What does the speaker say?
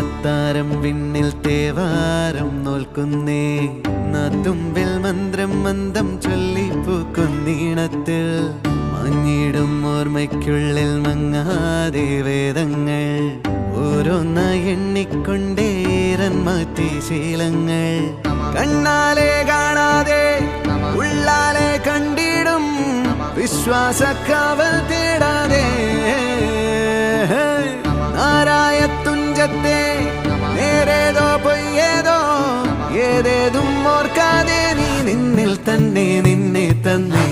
അത്താരം വിണ്ണിൽ തേവാരം നോൽക്കുന്നേ നാത്തുമ്പിൽ മന്ത്രം മന്ദം ചൊല്ലിപ്പൂക്കുന്നീണത്തിൽ മങ്ങിടും ഓർമ്മയ്ക്കുള്ളിൽ മങ്ങാതെ വേദങ്ങൾ ഓരോന്നായി എണ്ണിക്കൊണ്ടേരൻ മാറ്റി ശീലങ്ങൾ കണ്ണാലെ കാണാതെ ഉള്ളാലെ കണ്ടിടും വിശ്വാസക്കാവൽ തേടാതെ നാരായ തുഞ്ചത്തെ നേരേതോ പൊയ്യേതോ ഏതേതും ഓർക്കാതെ നീ നിന്നിൽ തന്നെ നിന്നെ തന്നെ